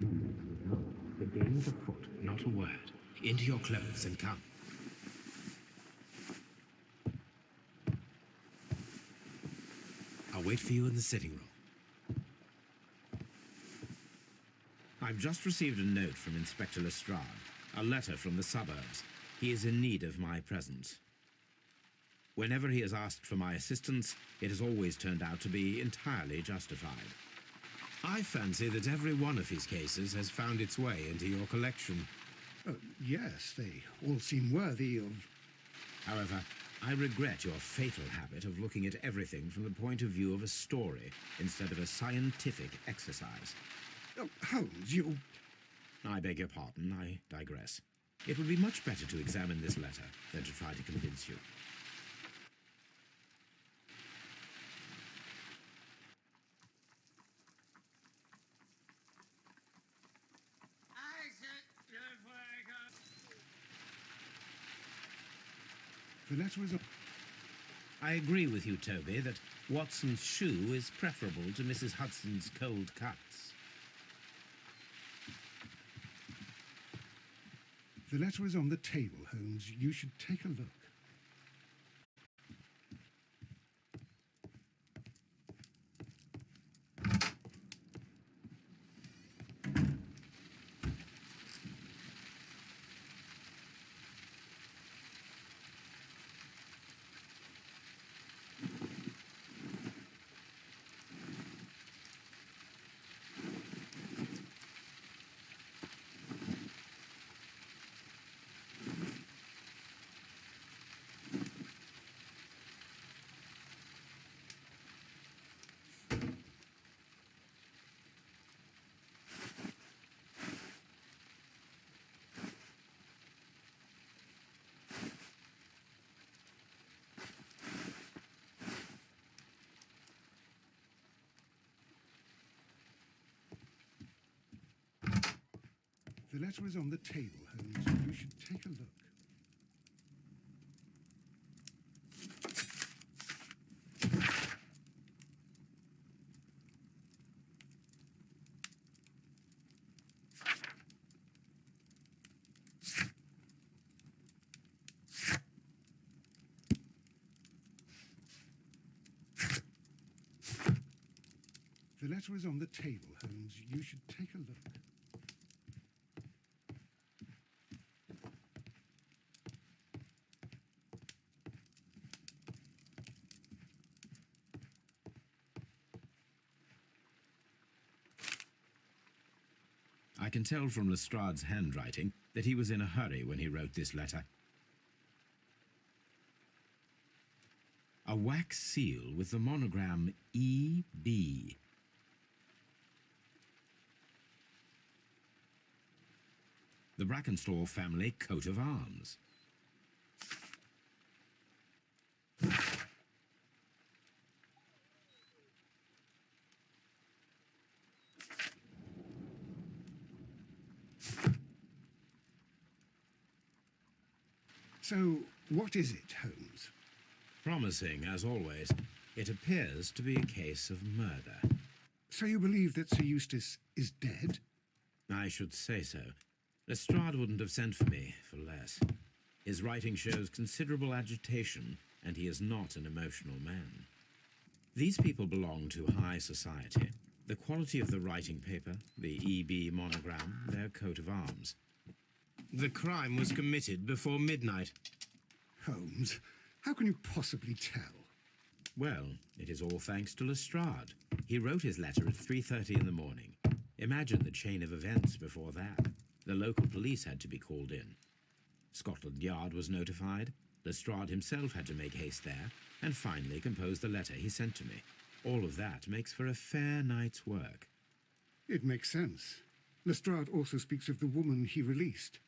No, the game is afoot. Not a word. Into your clothes and come. I'll wait for you in the sitting room. I've just received a note from Inspector Lestrade, a letter from the suburbs. He is in need of my presence. Whenever he has asked for my assistance, it has always turned out to be entirely justified. I fancy that every one of his cases has found its way into your collection. Yes, they all seem worthy of... However, I regret your fatal habit of looking at everything from the point of view of a story instead of a scientific exercise. Oh, Holmes, you... I beg your pardon, I digress. It would be much better to examine this letter than to try to convince you. The letter is... I agree with you, Toby, that Watson's shoe is preferable to Mrs. Hudson's cold cuts. The letter is on the table, Holmes. You should take a look. The letter is on the table, Holmes. You should take a look. The letter is on the table, Holmes. You should take a look. I can tell from Lestrade's handwriting that he was in a hurry when he wrote this letter. A wax seal with the monogram E.B. The Brackenstall family coat of arms. So, what is it, Holmes? Promising, as always. It appears to be a case of murder. So you believe that Sir Eustace is dead? I should say so. Lestrade wouldn't have sent for me for less. His writing shows considerable agitation, and he is not an emotional man. These people belong to high society. The quality of the writing paper, the E.B. monogram, their coat of arms. The crime was committed before midnight. Holmes, how can you possibly tell? Well, it is all thanks to Lestrade. He wrote his letter at 3:30 in the morning. Imagine the chain of events before that. The local police had to be called in. Scotland Yard was notified. Lestrade himself had to make haste there, and finally compose the letter he sent to me. All of that makes for a fair night's work. It makes sense. Lestrade also speaks of the woman he released.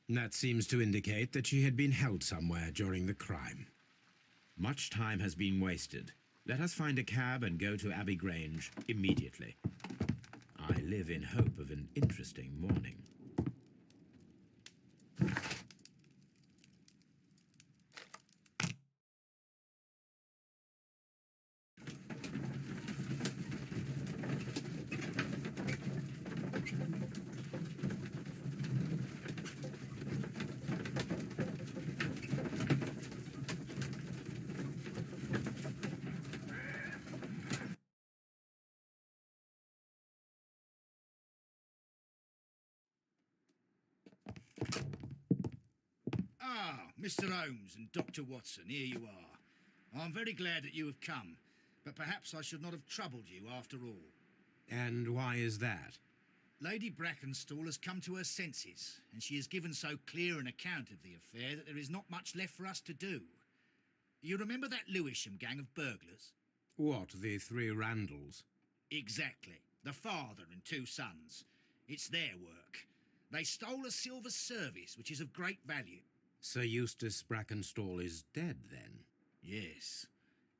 That seems to indicate that she had been held somewhere during the crime. Much time has been wasted. Let us find a cab and go to Abbey Grange immediately. I live in hope of an interesting morning. Ah, Mr. Holmes and Dr. Watson, here you are. I'm very glad that you have come, but perhaps I should not have troubled you after all. And why is that? Lady Brackenstall has come to her senses, and she has given so clear an account of the affair that there is not much left for us to do. You remember that Lewisham gang of burglars? What, the three Randalls? Exactly. The father and two sons. It's their work. They stole a silver service, which is of great value. Sir Eustace Brackenstall is dead, then? Yes.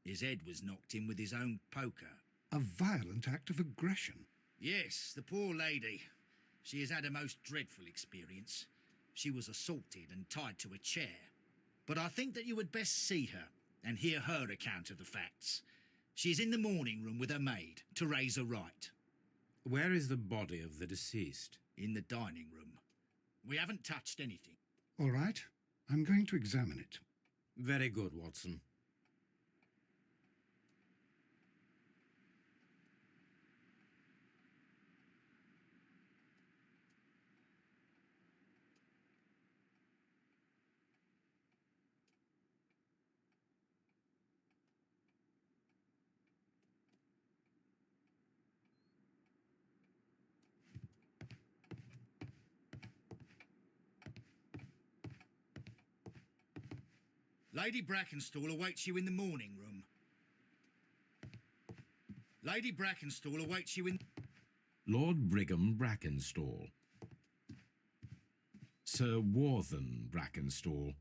His head was knocked in with his own poker. A violent act of aggression. Yes, the poor lady. She has had a most dreadful experience. She was assaulted and tied to a chair. But I think that you would best see her and hear her account of the facts. She is in the morning room with her maid, Teresa Wright. Where is the body of the deceased? In the dining room. We haven't touched anything. All right, I'm going to examine it. Very good, Watson. Lady Brackenstall awaits you in the morning room. Lady Brackenstall awaits you in... Lord Brigham Brackenstall. Sir Warthen Brackenstall.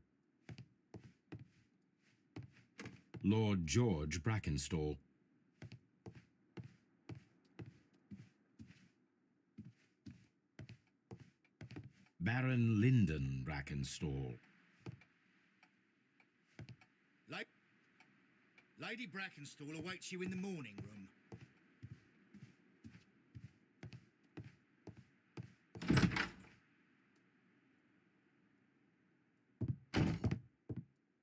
Lord George Brackenstall. Baron Lyndon Brackenstall. Lady Brackenstall awaits you in the morning room.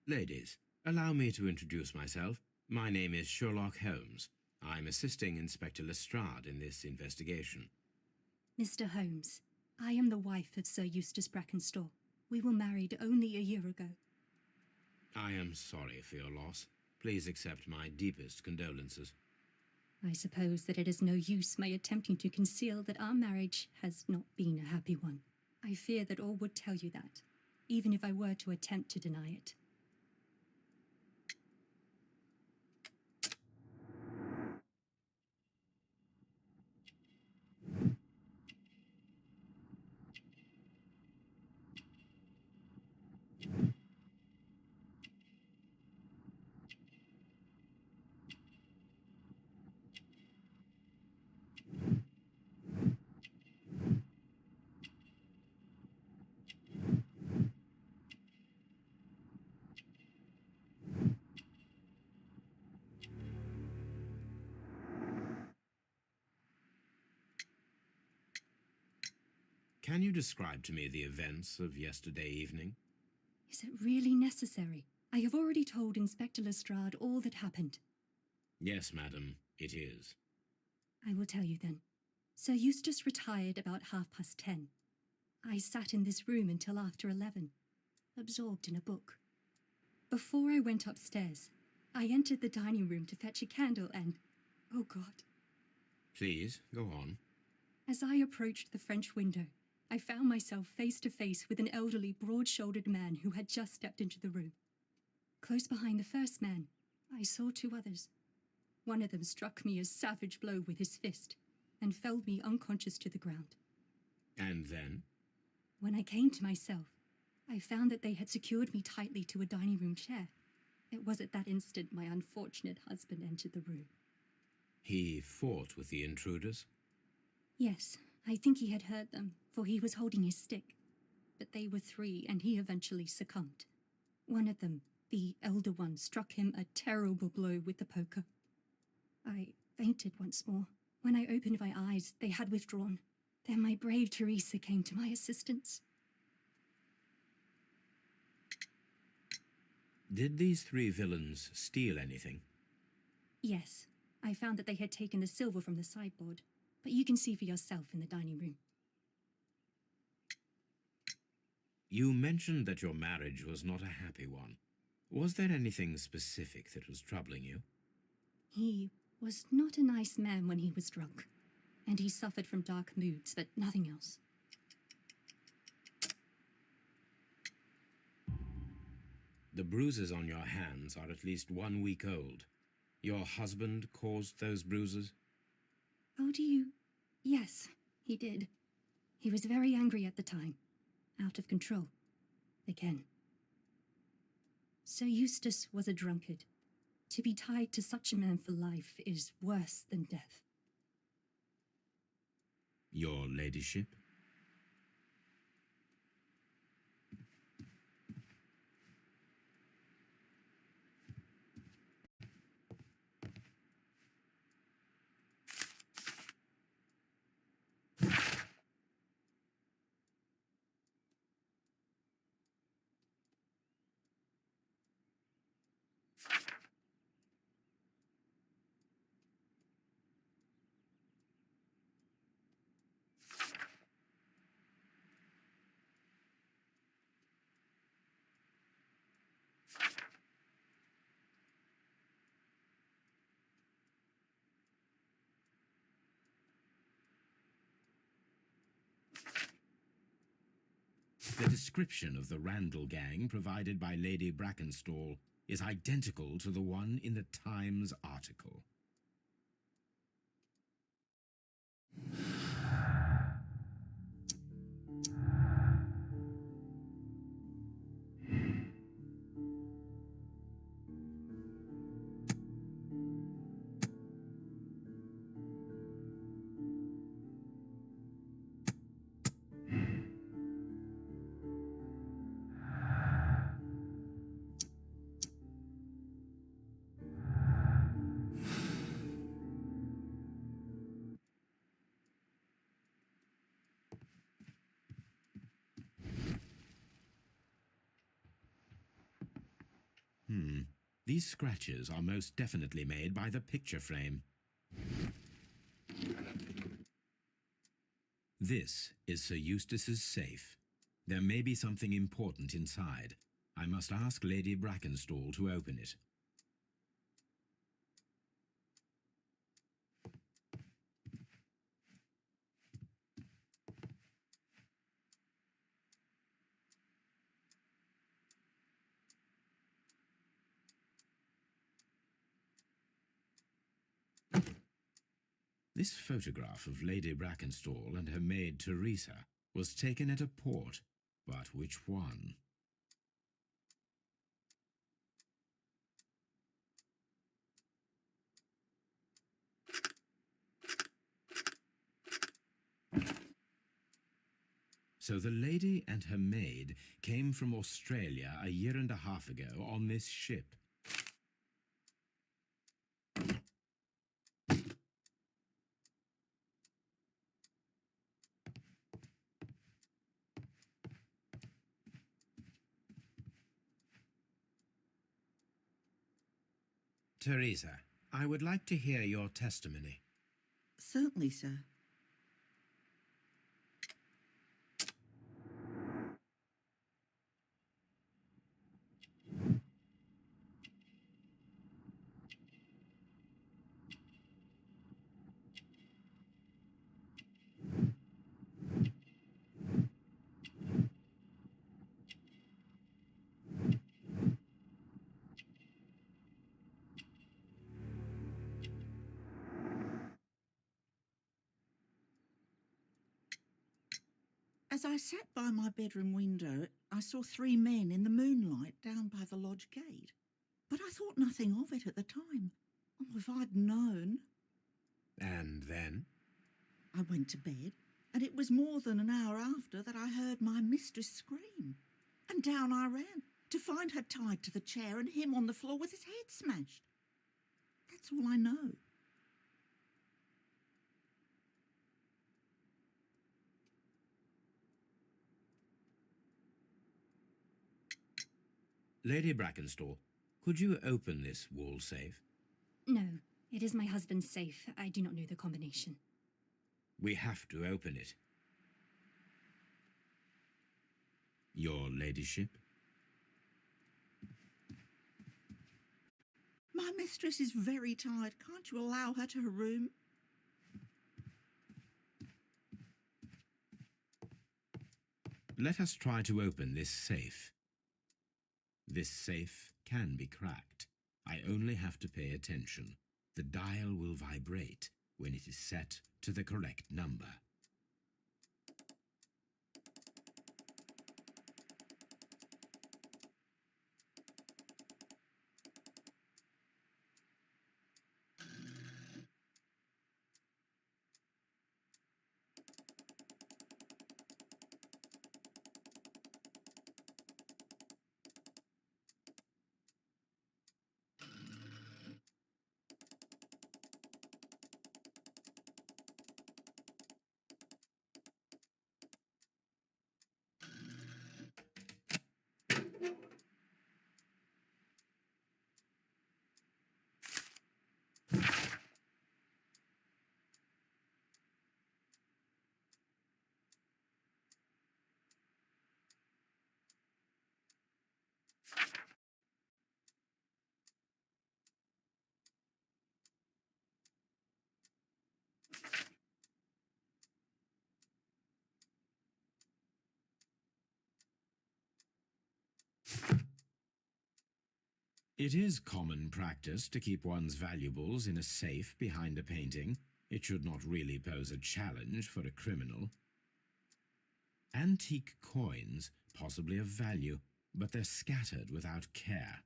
Ladies, allow me to introduce myself. My name is Sherlock Holmes. I'm assisting Inspector Lestrade in this investigation. Mr. Holmes, I am the wife of Sir Eustace Brackenstall. We were married only a year ago. I am sorry for your loss. Please accept my deepest condolences. I suppose that it is no use my attempting to conceal that our marriage has not been a happy one. I fear that all would tell you that, even if I were to attempt to deny it. Can you describe to me the events of yesterday evening? Is it really necessary? I have already told Inspector Lestrade all that happened. Yes, madam, it is. I will tell you then. Sir Eustace retired about 10:30. I sat in this room until after 11, absorbed in a book. Before I went upstairs, I entered the dining room to fetch a candle and... oh God. Please, go on. As I approached the French window, I found myself face to face with an elderly, broad-shouldered man who had just stepped into the room. Close behind the first man, I saw two others. One of them struck me a savage blow with his fist and felled me unconscious to the ground. And then? When I came to myself, I found that they had secured me tightly to a dining room chair. It was at that instant my unfortunate husband entered the room. He fought with the intruders? Yes, I think he had hurt them, for he was holding his stick. But they were three, and he eventually succumbed. One of them, the elder one, struck him a terrible blow with the poker. I fainted once more. When I opened my eyes, they had withdrawn. Then my brave Teresa came to my assistance. Did these three villains steal anything? Yes, I found that they had taken the silver from the sideboard, but you can see for yourself in the dining room. You mentioned that your marriage was not a happy one. Was there anything specific that was troubling you? He was not a nice man when he was drunk, and he suffered from dark moods, but nothing else. The bruises on your hands are at least 1 week old. Your husband caused those bruises? Oh, do you? Yes, he did. He was very angry at the time. Out of control. Again. Sir Eustace was a drunkard. To be tied to such a man for life is worse than death. Your ladyship? The description of the Randall gang provided by Lady Brackenstall is identical to the one in the Times article. These scratches are most definitely made by the picture frame. This is Sir Eustace's safe. There may be something important inside. I must ask Lady Brackenstall to open it. This photograph of Lady Brackenstall and her maid Teresa was taken at a port, but which one? So the lady and her maid came from Australia a year and a half ago on this ship. Teresa, I would like to hear your testimony. Certainly, sir. As I sat by my bedroom window, I saw 3 men in the moonlight down by the lodge gate. But I thought nothing of it at the time. Oh, if I'd known. And then? I went to bed, and it was more than an hour after that I heard my mistress scream. And down I ran, to find her tied to the chair and him on the floor with his head smashed. That's all I know. Lady Brackenstall, could you open this wall safe? No, it is my husband's safe. I do not know the combination. We have to open it. Your ladyship? My mistress is very tired. Can't you allow her to her room? Let us try to open this safe. This safe can be cracked. I only have to pay attention. The dial will vibrate when it is set to the correct number. It is common practice to keep one's valuables in a safe behind a painting. It should not really pose a challenge for a criminal. Antique coins, possibly of value, but they're scattered without care.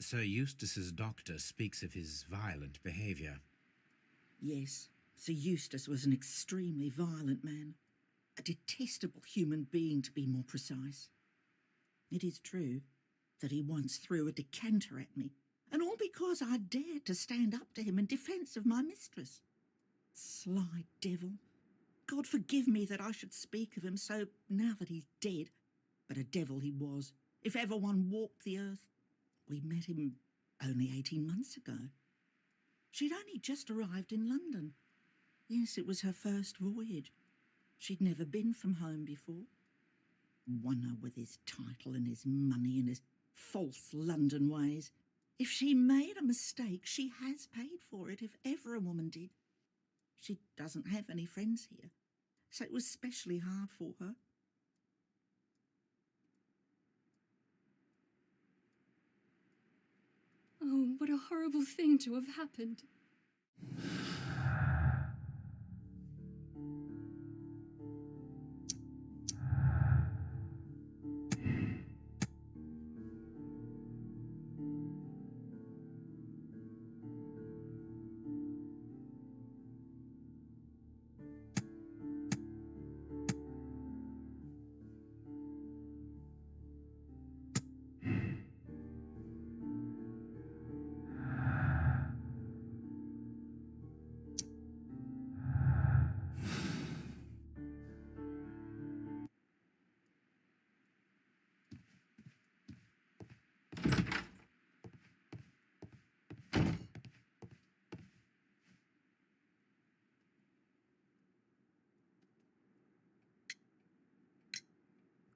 Sir Eustace's doctor speaks of his violent behaviour. Yes, Sir Eustace was an extremely violent man. A detestable human being, to be more precise. It is true that he once threw a decanter at me, and all because I dared to stand up to him in defence of my mistress. Sly devil. God forgive me that I should speak of him so now that he's dead, but a devil he was, if ever one walked the earth. We met him only 18 months ago. She'd only just arrived in London. Yes, it was her first voyage. She'd never been from home before. Wonder with his title and his money and his false London ways. If she made a mistake, she has paid for it, if ever a woman did. She doesn't have any friends here, so it was specially hard for her. Oh, what a horrible thing to have happened.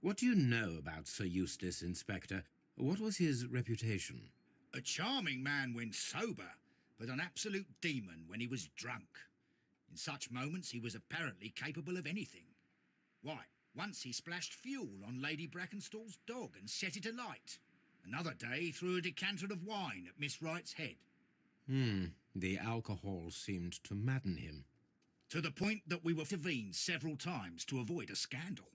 What do you know about Sir Eustace, Inspector? What was his reputation? A charming man when sober, but an absolute demon when he was drunk. In such moments he was apparently capable of anything. Why, once he splashed fuel on Lady Brackenstall's dog and set it alight. Another day he threw a decanter of wine at Miss Wright's head. The alcohol seemed to madden him. To the point that we were intervened several times to avoid a scandal.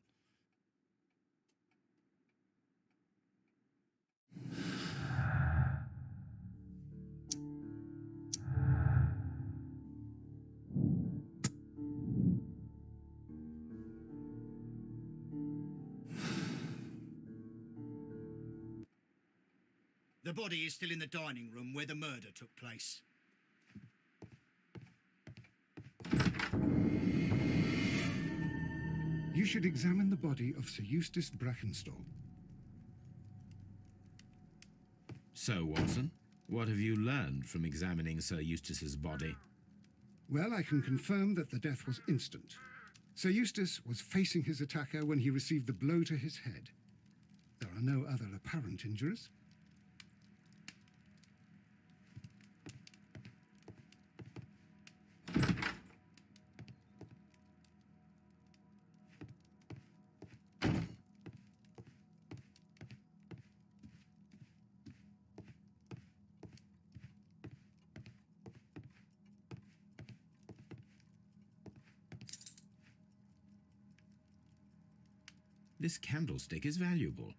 The body is still in the dining room where the murder took place. You should examine the body of Sir Eustace Brackenstall. So, Watson, what have you learned from examining Sir Eustace's body? Well, I can confirm that the death was instant. Sir Eustace was facing his attacker when he received the blow to his head. There are no other apparent injuries. This candlestick is valuable.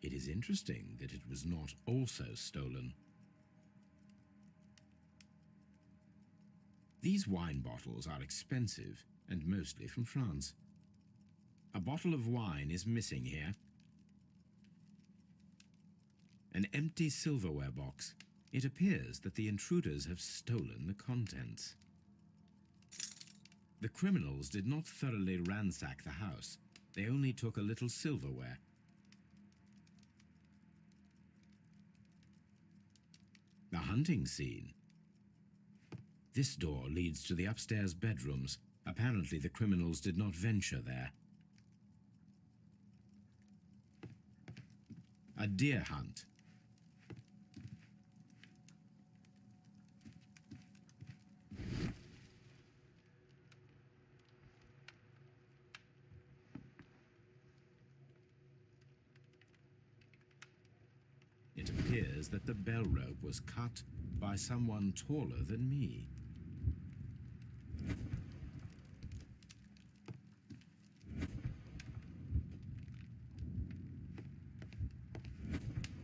It is interesting that it was not also stolen. These wine bottles are expensive and mostly from France. A bottle of wine is missing here. An empty silverware box. It appears that the intruders have stolen the contents. The criminals did not thoroughly ransack the house. They only took a little silverware. The hunting scene. This door leads to the upstairs bedrooms. Apparently the criminals did not venture there. A deer hunt. It appears that the bell rope was cut by someone taller than me.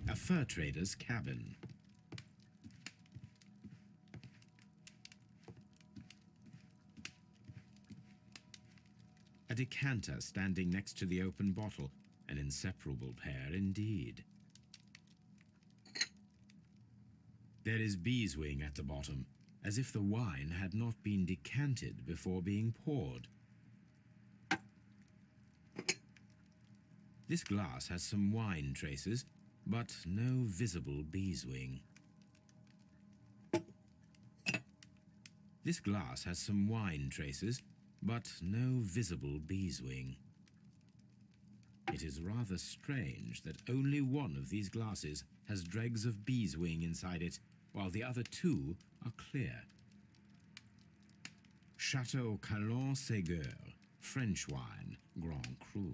A fur trader's cabin. A decanter standing next to the open bottle, an inseparable pair indeed. There is beeswing at the bottom, as if the wine had not been decanted before being poured. This glass has some wine traces, but no visible beeswing. This glass has some wine traces, but no visible beeswing. It is rather strange that only one of these glasses has dregs of beeswing inside it, while the other two are clear. Chateau Calon-Ségur, French wine, Grand Cru.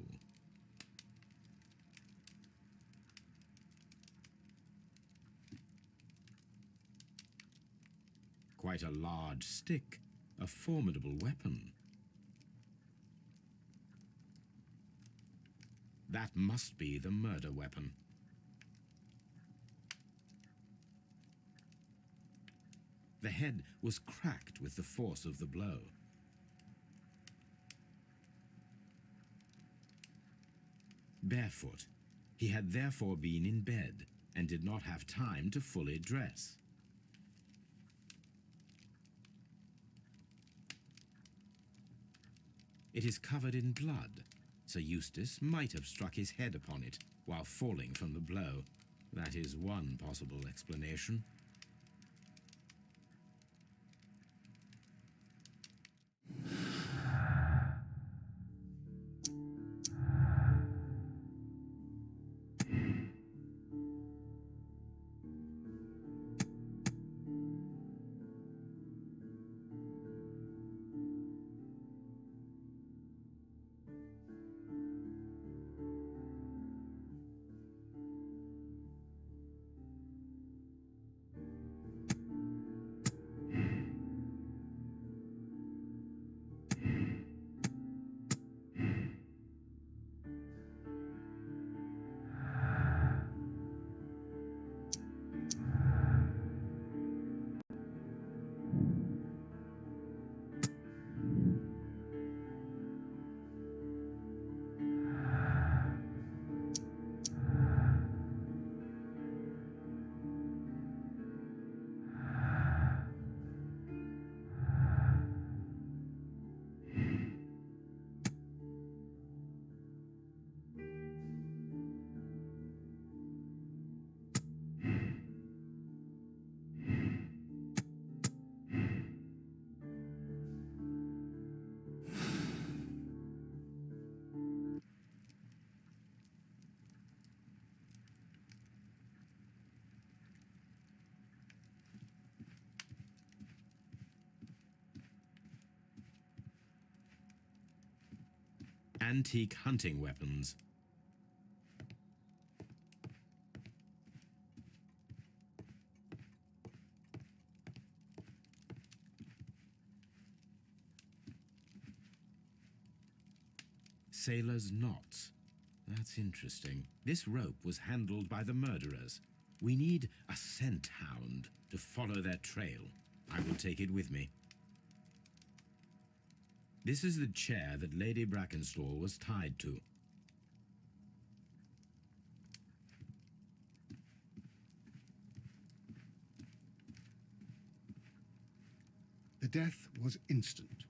Quite a large stick, a formidable weapon. That must be the murder weapon. The head was cracked with the force of the blow. Barefoot, he had therefore been in bed and did not have time to fully dress. It is covered in blood. Sir Eustace might have struck his head upon it while falling from the blow. That is one possible explanation. Antique hunting weapons. Sailor's knots. That's interesting. This rope was handled by the murderers. We need a scent hound to follow their trail. I will take it with me. This is the chair that Lady Brackenstall was tied to. The death was instant.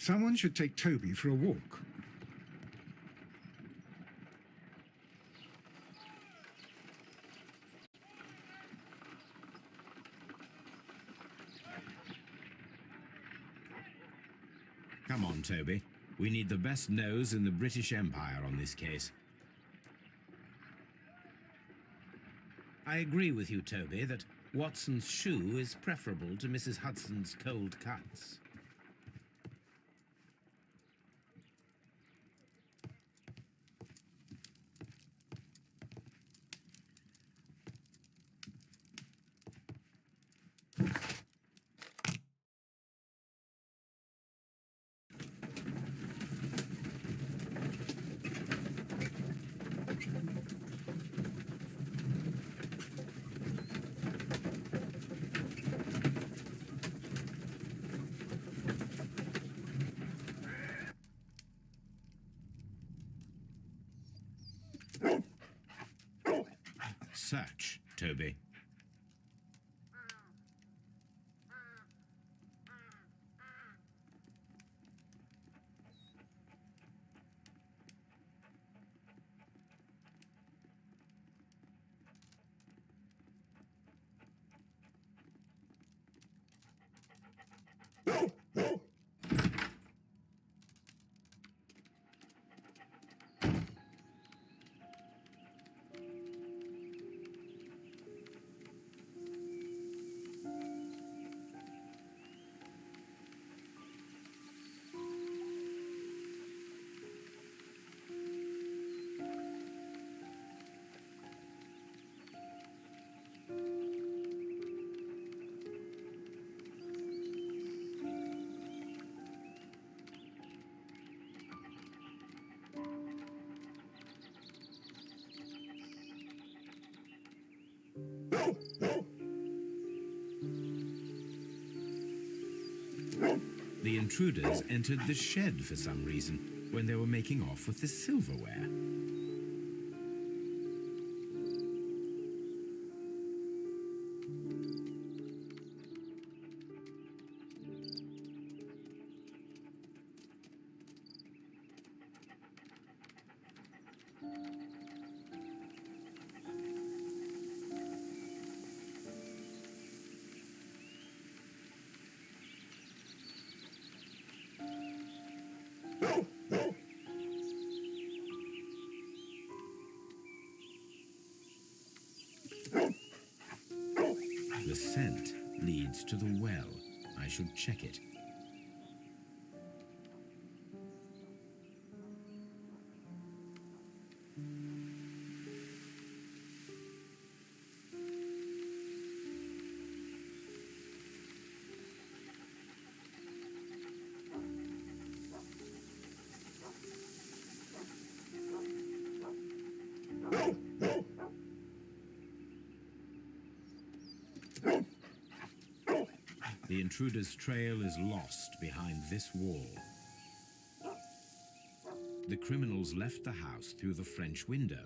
Someone should take Toby for a walk. Come on, Toby. We need the best nose in the British Empire on this case. I agree with you, Toby, that Watson's shoe is preferable to Mrs. Hudson's cold cuts. search, Toby. The intruders entered the shed for some reason when they were making off with the silverware. The scent leads to the well. I should check it. The intruder's trail is lost behind this wall. The criminals left the house through the French window.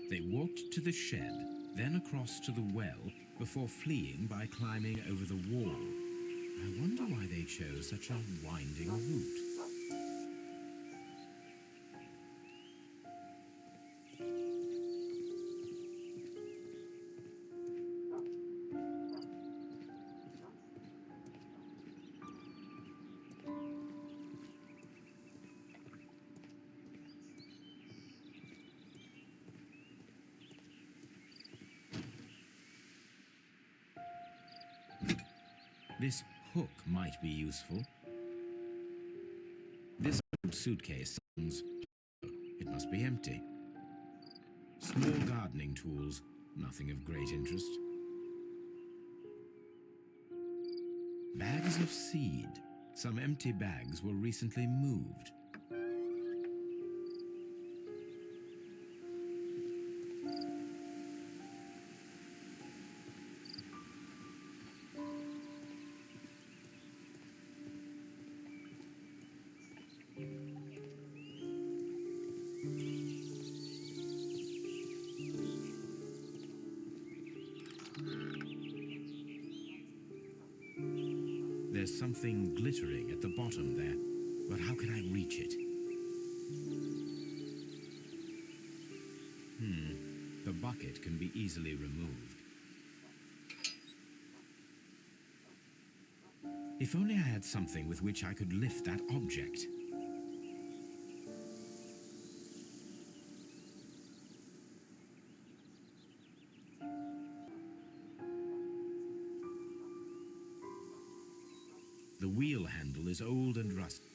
They walked to the shed, then across to the well, before fleeing by climbing over the wall. I wonder why they chose such a winding route. This hook might be useful. This old suitcase sounds... It must be empty. Small gardening tools, nothing of great interest. Bags of seed. Some empty bags were recently moved. There's something glittering at the bottom there, but how can I reach it? The bucket can be easily removed. If only I had something with which I could lift that object. The wheel handle is old and rusty.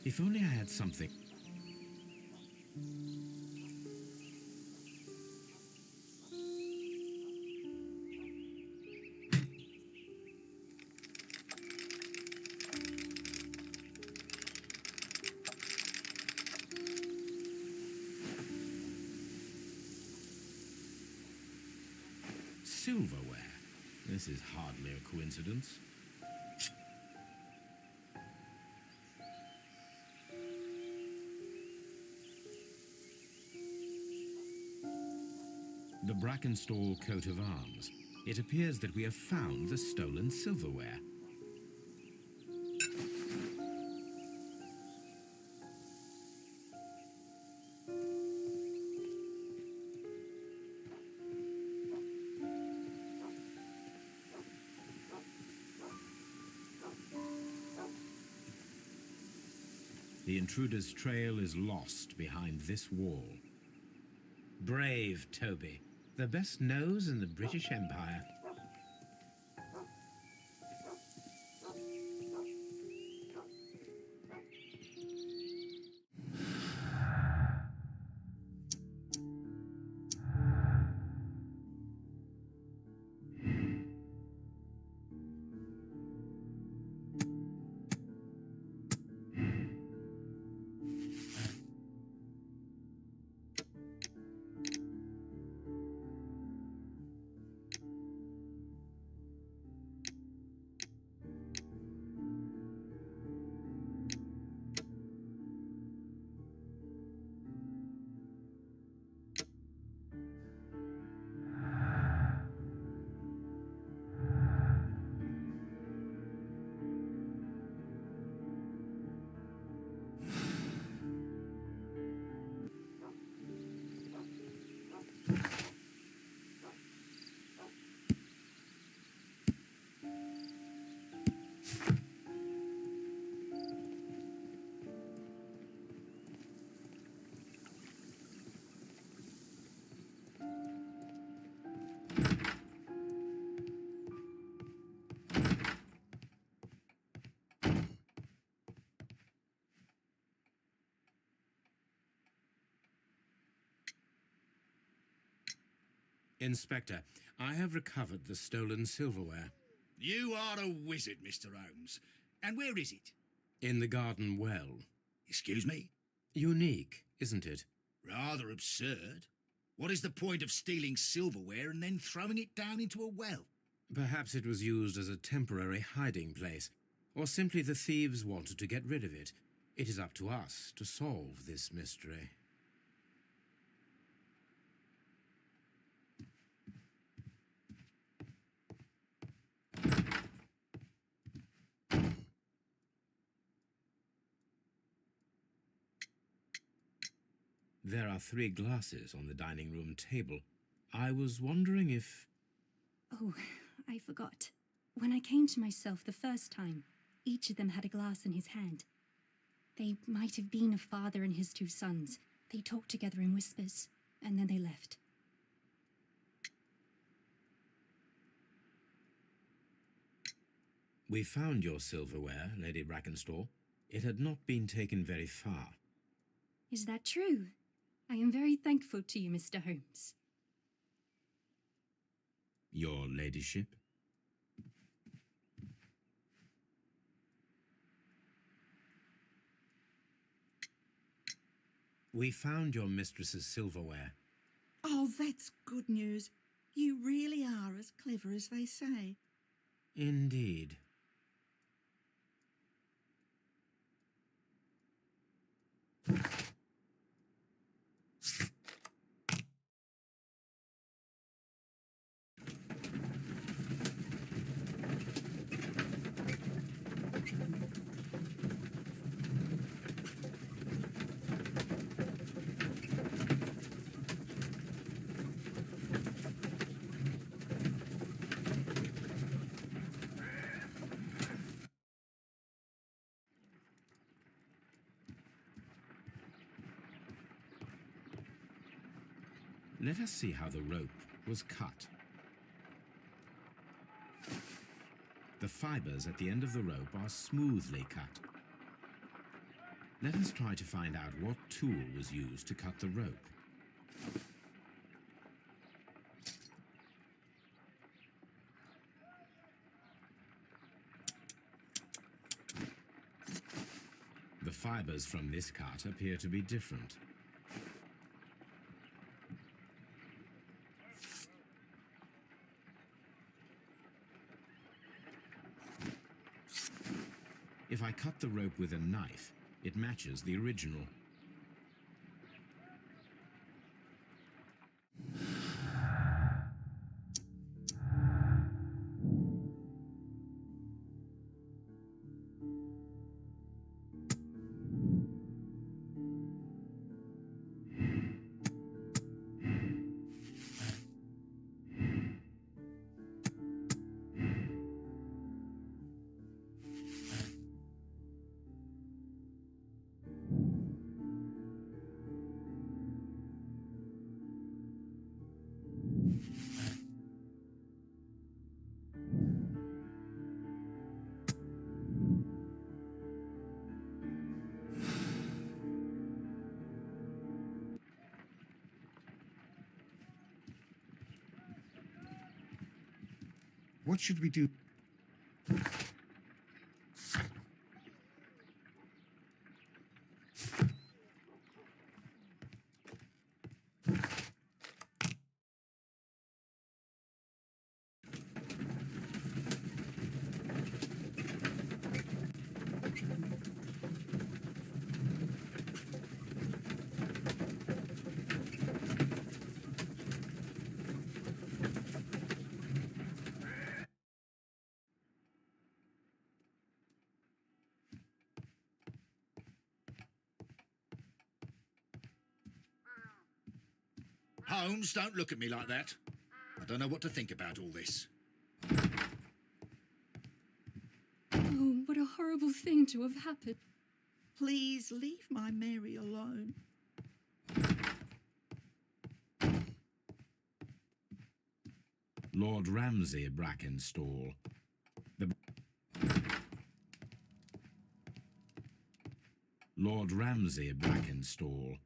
If only I had something. Silverware. This is hardly a coincidence. The Brackenstall coat of arms. It appears that we have found the stolen silverware. The intruder's trail is lost behind this wall. Brave Toby, the best nose in the British Empire. Inspector, I have recovered the stolen silverware. You are a wizard, Mr. Holmes. And where is it? In the garden well. Excuse me? Unique, isn't it? Rather absurd. What is the point of stealing silverware and then throwing it down into a well? Perhaps it was used as a temporary hiding place, or simply the thieves wanted to get rid of it. It is up to us to solve this mystery. There are 3 glasses on the dining room table. I was wondering if... Oh, I forgot. When I came to myself the first time, each of them had a glass in his hand. They might have been a father and his 2 sons. They talked together in whispers, and then they left. We found your silverware, Lady Brackenstall. It had not been taken very far. Is that true? I am very thankful to you, Mr. Holmes. Your ladyship? We found your mistress's silverware. Oh, that's good news. You really are as clever as they say. Indeed. Let us see how the rope was cut. The fibers at the end of the rope are smoothly cut. Let us try to find out what tool was used to cut the rope. The fibers from this cut appear to be different. If I cut the rope with a knife, it matches the original. What should we do? Holmes, don't look at me like that. I don't know what to think about all this. Oh, what a horrible thing to have happened. Please leave my Mary alone. Lord Ramsay Brackenstall. Lord Ramsay Brackenstall.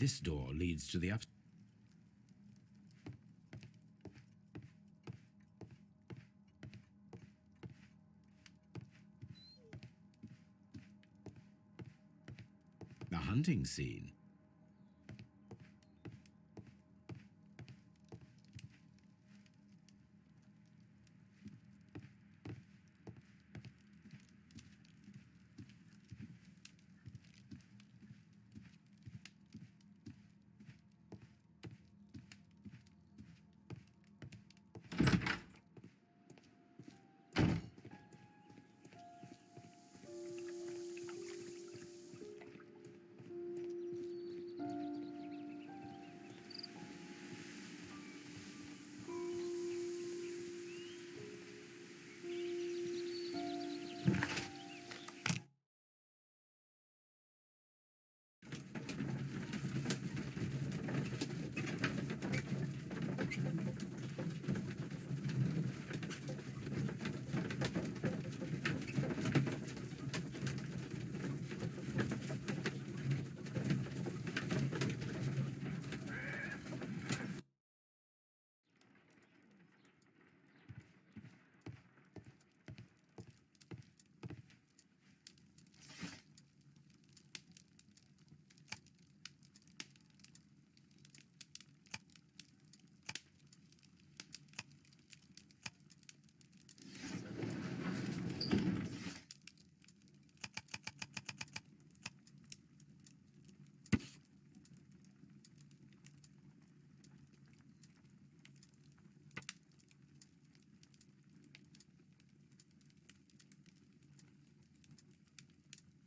This door leads to the the hunting scene.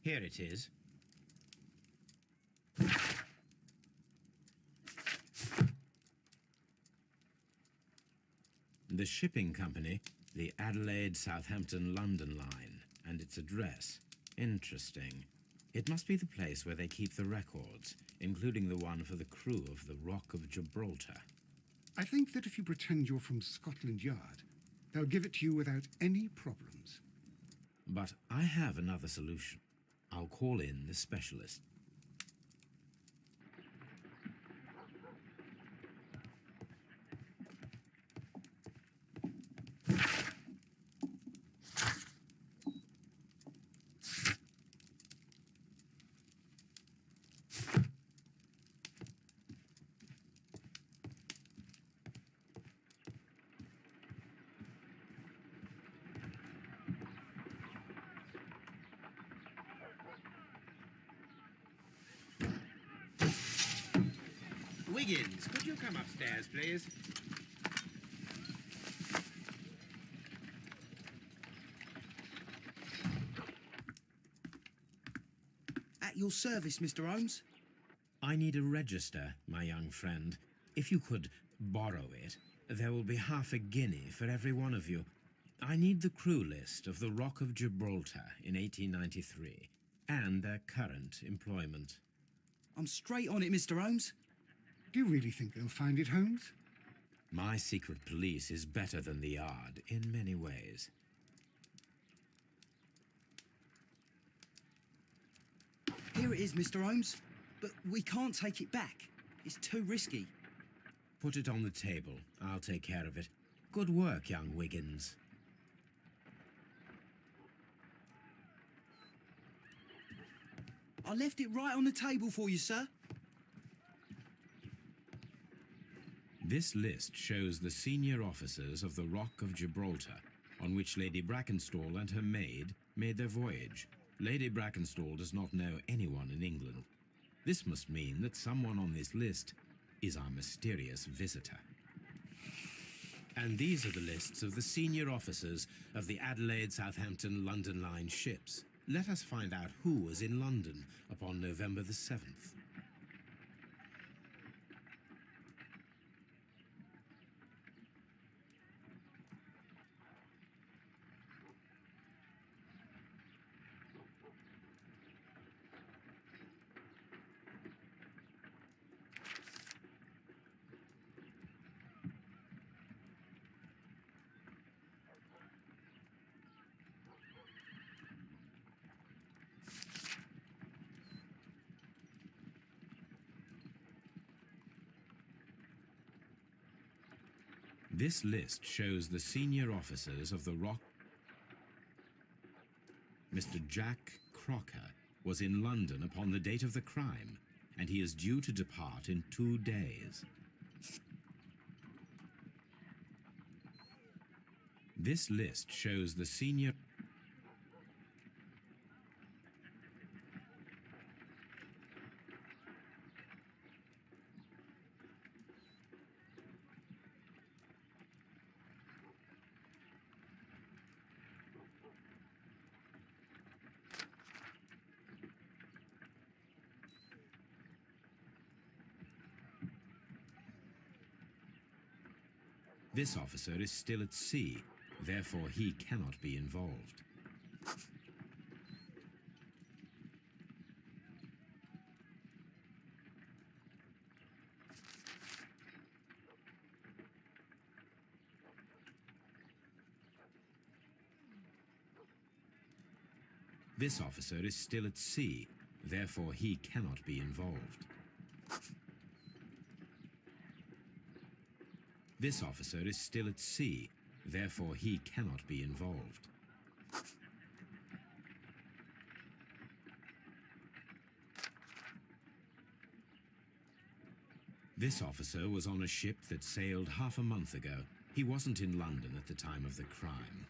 Here it is. The shipping company, the Adelaide, Southampton, London line, and its address. Interesting. It must be the place where they keep the records, including the one for the crew of the Rock of Gibraltar. I think that if you pretend you're from Scotland Yard, they'll give it to you without any problems. But I have another solution. I'll call in the specialist. Wiggins, could you come upstairs, please? At your service, Mr. Holmes. I need a register, my young friend. If you could borrow it, there will be half a guinea for every one of you. I need the crew list of the Rock of Gibraltar in 1893 and their current employment. I'm straight on it, Mr. Holmes. Do you really think they'll find it, Holmes? My secret police is better than the Yard in many ways. Here it is, Mr. Holmes. But we can't take it back. It's too risky. Put it on the table. I'll take care of it. Good work, young Wiggins. I left it right on the table for you, sir. This list shows the senior officers of the Rock of Gibraltar, on which Lady Brackenstall and her maid made their voyage. Lady Brackenstall does not know anyone in England. This must mean that someone on this list is our mysterious visitor. And these are the lists of the senior officers of the Adelaide, Southampton, London Line ships. Let us find out who was in London upon November the 7th. This list shows the senior officers of the Rock. Mr. Jack Crocker was in London upon the date of the crime, and he is due to depart in 2 days. This list shows the senior... This officer is still at sea, therefore he cannot be involved. This officer is still at sea, therefore he cannot be involved. This officer is still at sea, therefore he cannot be involved. This officer was on a ship that sailed half a month ago. He wasn't in London at the time of the crime.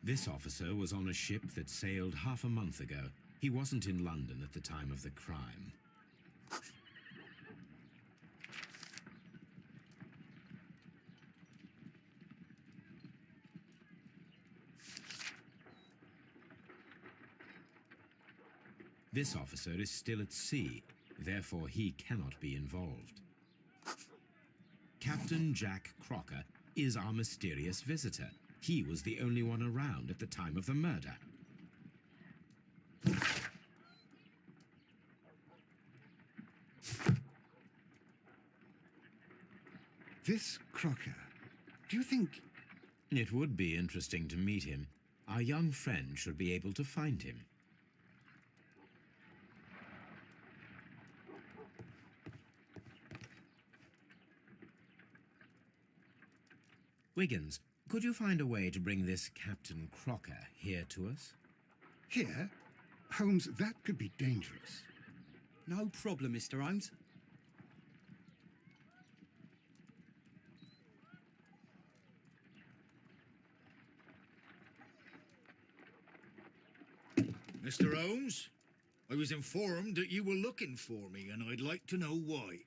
This officer was on a ship that sailed half a month ago. He wasn't in London at the time of the crime. This officer is still at sea, therefore he cannot be involved. Captain Jack Crocker is our mysterious visitor. He was the only one around at the time of the murder. This Crocker, do you think... It would be interesting to meet him. Our young friend should be able to find him. Wiggins, could you find a way to bring this Captain Crocker here to us? Here? Holmes, that could be dangerous. No problem, Mr. Holmes. Mr. Holmes, I was informed that you were looking for me, and I'd like to know why.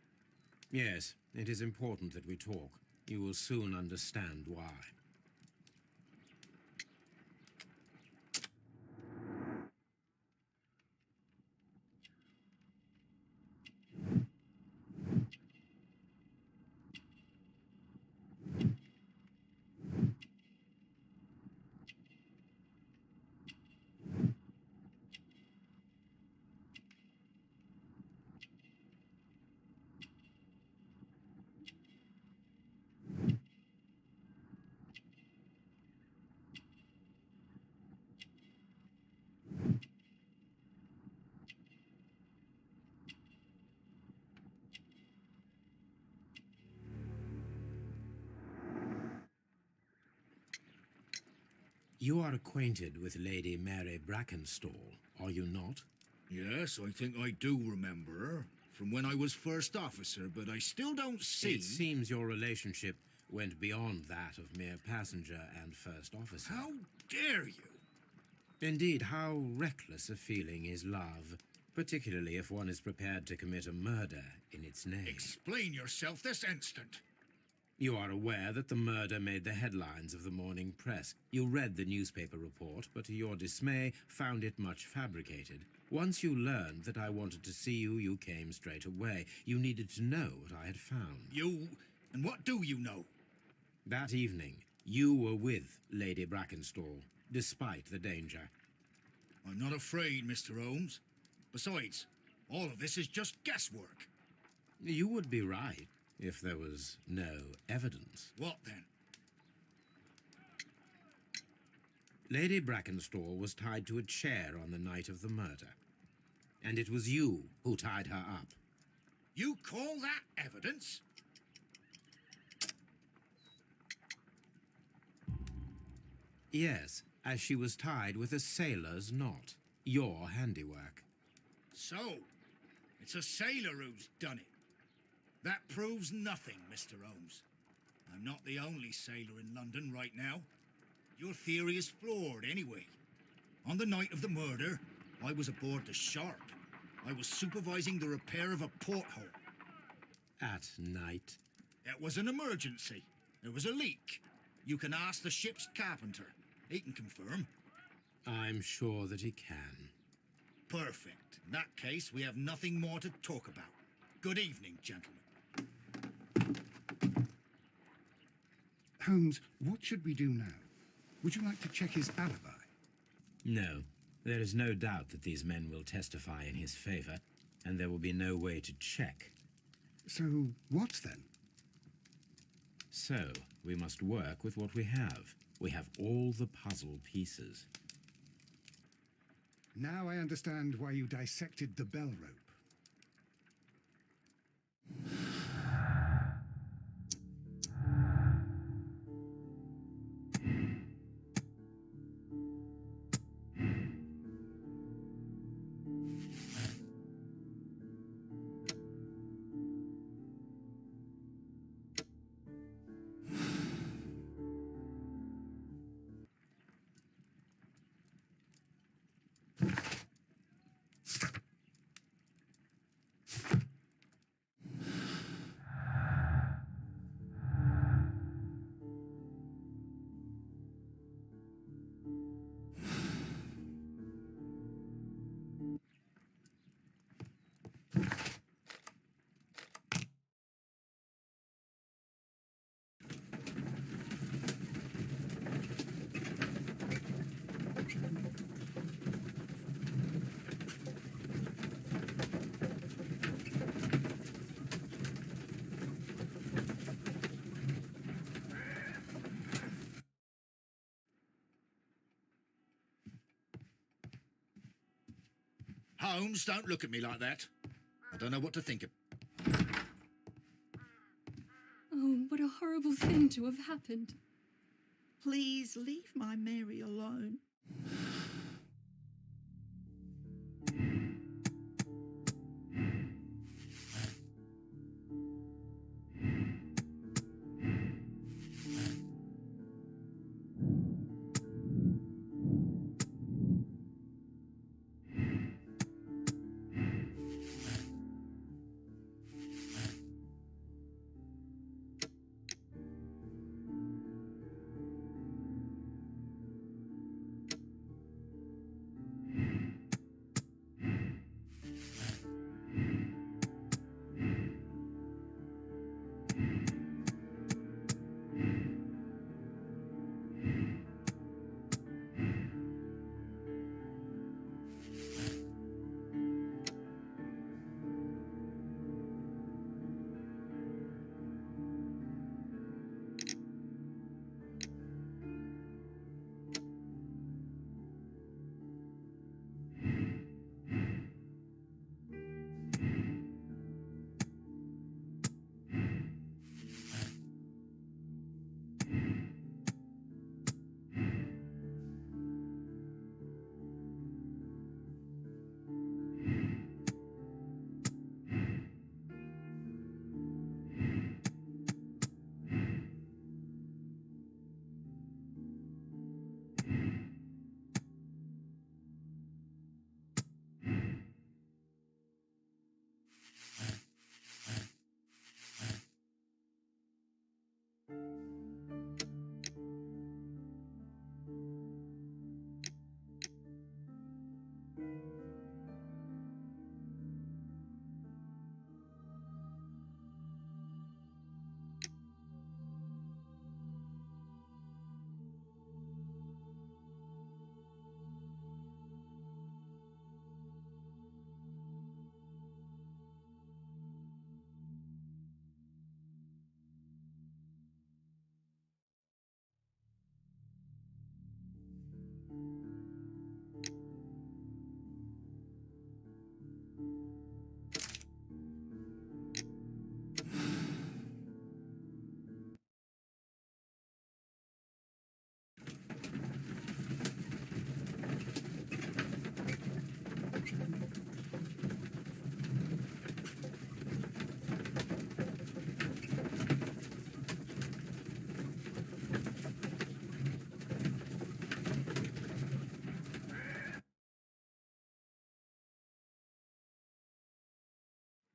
Yes, it is important that we talk. You will soon understand why. You are acquainted with Lady Mary Brackenstall, are you not? Yes, I think I do remember her. From when I was first officer, but I still don't see... It seems your relationship went beyond that of mere passenger and first officer. How dare you? Indeed, how reckless a feeling is love, particularly if one is prepared to commit a murder in its name. Explain yourself this instant. You are aware that the murder made the headlines of the morning press. You read the newspaper report, but to your dismay, found it much fabricated. Once you learned that I wanted to see you, you came straight away. You needed to know what I had found. You... and what do you know? That evening, you were with Lady Brackenstall, despite the danger. I'm not afraid, Mr. Holmes. Besides, all of this is just guesswork. You would be right if there was no evidence. What then? Lady Brackenstall was tied to a chair on the night of the murder. And it was you who tied her up. You call that evidence? Yes, as she was tied with a sailor's knot. Your handiwork. So, it's a sailor who's done it. That proves nothing, Mr. Holmes. I'm not the only sailor in London right now. Your theory is flawed anyway. On the night of the murder, I was aboard the Shark. I was supervising the repair of a porthole. At night? It was an emergency. There was a leak. You can ask the ship's carpenter. He can confirm. I'm sure that he can. Perfect. In that case, we have nothing more to talk about. Good evening, gentlemen. Holmes, what should we do now? Would you like to check his alibi? No. There is no doubt that these men will testify in his favor, and there will be no way to check. So, what then? So, we must work with what we have. We have all the puzzle pieces. Now I understand why you dissected the bell rope. Holmes, don't look at me like that. I don't know what to think of. Oh, what a horrible thing to have happened. Please leave my Mary alone.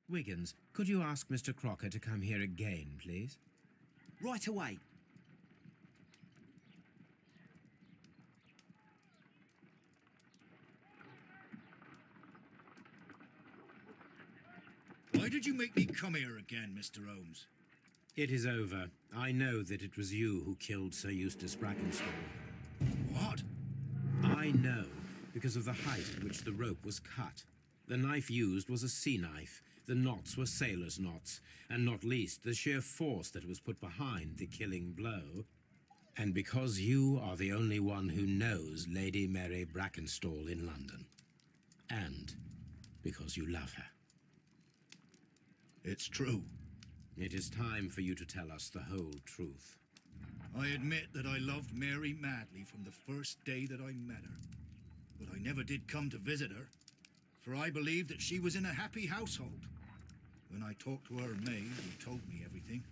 Wiggins, could you ask Mr. Crocker to come here again, please? Right away. Why did you make me come here again, Mr. Holmes? It is over. I know that it was you who killed Sir Eustace Brackenstall. What? I know, because of the height at which the rope was cut. The knife used was a sea knife. The knots were sailor's knots, and not least the sheer force that was put behind the killing blow. And because you are the only one who knows Lady Mary Brackenstall in London. And because you love her. It's true. It is time for you to tell us the whole truth. I admit that I loved Mary madly from the first day that I met her. But I never did come to visit her, for I believed that she was in a happy household. When I talked to her maid, who told me everything,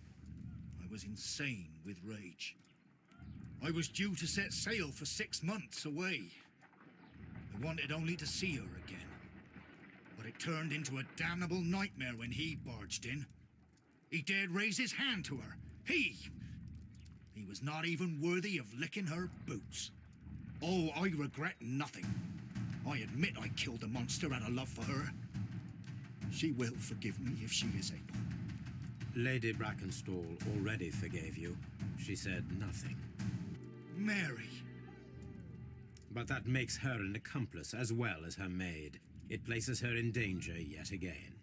I was insane with rage. I was due to set sail for 6 months away. I wanted only to see her again. But it turned into a damnable nightmare when he barged in. He dared raise his hand to her. He was not even worthy of licking her boots. Oh, I regret nothing. I admit I killed the monster out of love for her. She will forgive me if she is able. Lady Brackenstall already forgave you. She said nothing. Mary. But that makes her an accomplice as well as her maid. It places her in danger yet again.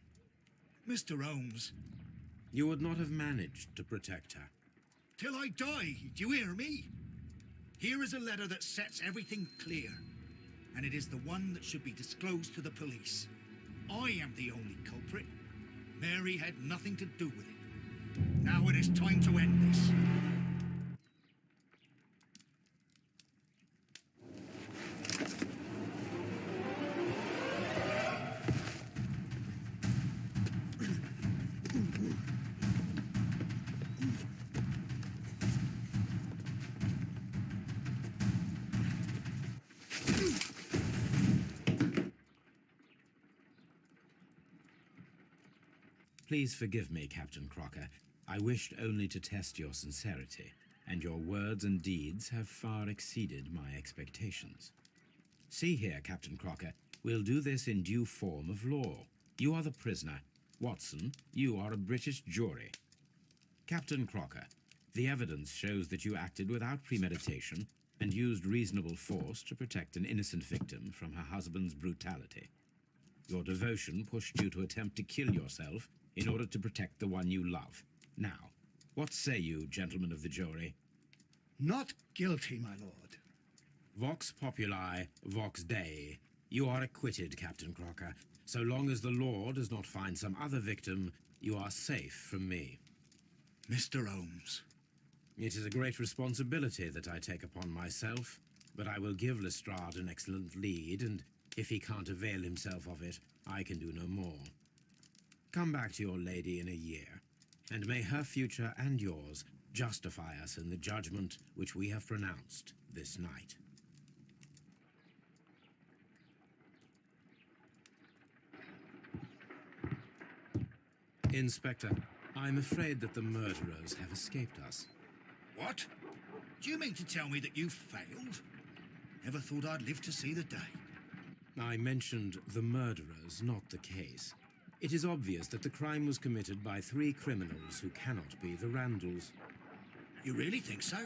Mr. Holmes. You would not have managed to protect her. Till I die, do you hear me? Here is a letter that sets everything clear, and it is the one that should be disclosed to the police. I am the only culprit. Mary had nothing to do with it. Now it is time to end this. Please forgive me, Captain Crocker. I wished only to test your sincerity, and your words and deeds have far exceeded my expectations. See here, Captain Crocker, we'll do this in due form of law. You are the prisoner. Watson, you are a British jury. Captain Crocker, the evidence shows that you acted without premeditation and used reasonable force to protect an innocent victim from her husband's brutality. Your devotion pushed you to attempt to kill yourself in order to protect the one you love. Now, what say you, gentlemen of the jury? Not guilty, my lord. Vox populi, vox dei. You are acquitted, Captain Crocker. So long as the law does not find some other victim, you are safe from me. Mr. Holmes. It is a great responsibility that I take upon myself, but I will give Lestrade an excellent lead, and if he can't avail himself of it, I can do no more. Come back to your lady in a year, and may her future and yours justify us in the judgment which we have pronounced this night. Inspector, I'm afraid that the murderers have escaped us. What? Do you mean to tell me that you failed? Never thought I'd live to see the day. I mentioned the murderers, not the case. It is obvious that the crime was committed by 3 criminals who cannot be the Randalls. You really think so?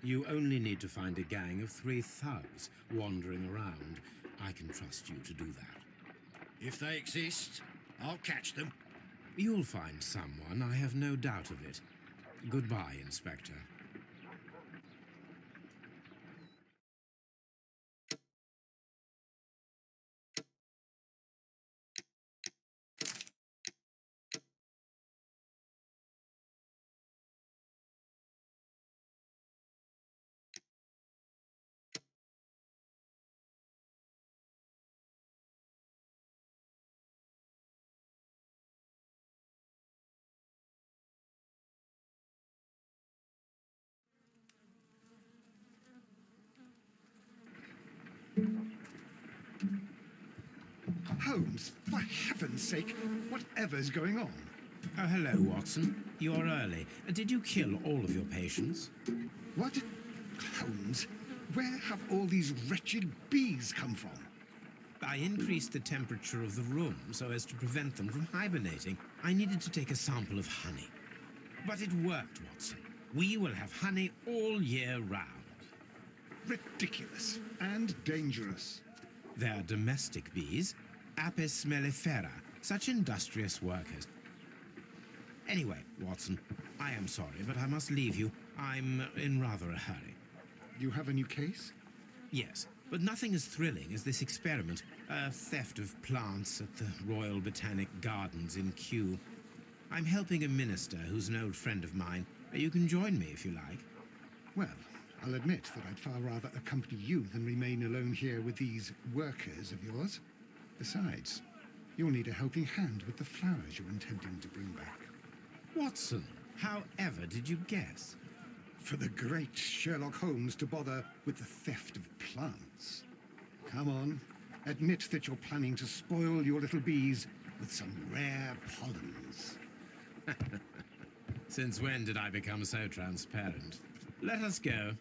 You only need to find a gang of 3 thugs wandering around. I can trust you to do that. If they exist, I'll catch them. You'll find someone, I have no doubt of it. Goodbye, Inspector. Holmes, for heaven's sake, whatever's going on? Oh, hello, Watson. You're early. Did you kill all of your patients? What? Holmes, where have all these wretched bees come from? I increased the temperature of the room so as to prevent them from hibernating. I needed to take a sample of honey. But it worked, Watson. We will have honey all year round. Ridiculous and dangerous. They're domestic bees, Apis mellifera, such industrious workers. Anyway, Watson, I am sorry, but I must leave you. I'm in rather a hurry. You have a new case? Yes, but nothing as thrilling as this experiment. A theft of plants at the Royal Botanic Gardens in Kew. I'm helping a minister who's an old friend of mine. You can join me if you like. Well, I'll admit that I'd far rather accompany you than remain alone here with these workers of yours. Besides, you'll need a helping hand with the flowers you're intending to bring back. Watson, however did you guess? For the great Sherlock Holmes to bother with the theft of plants. Come on, admit that you're planning to spoil your little bees with some rare pollens. Since when did I become so transparent? Let us go.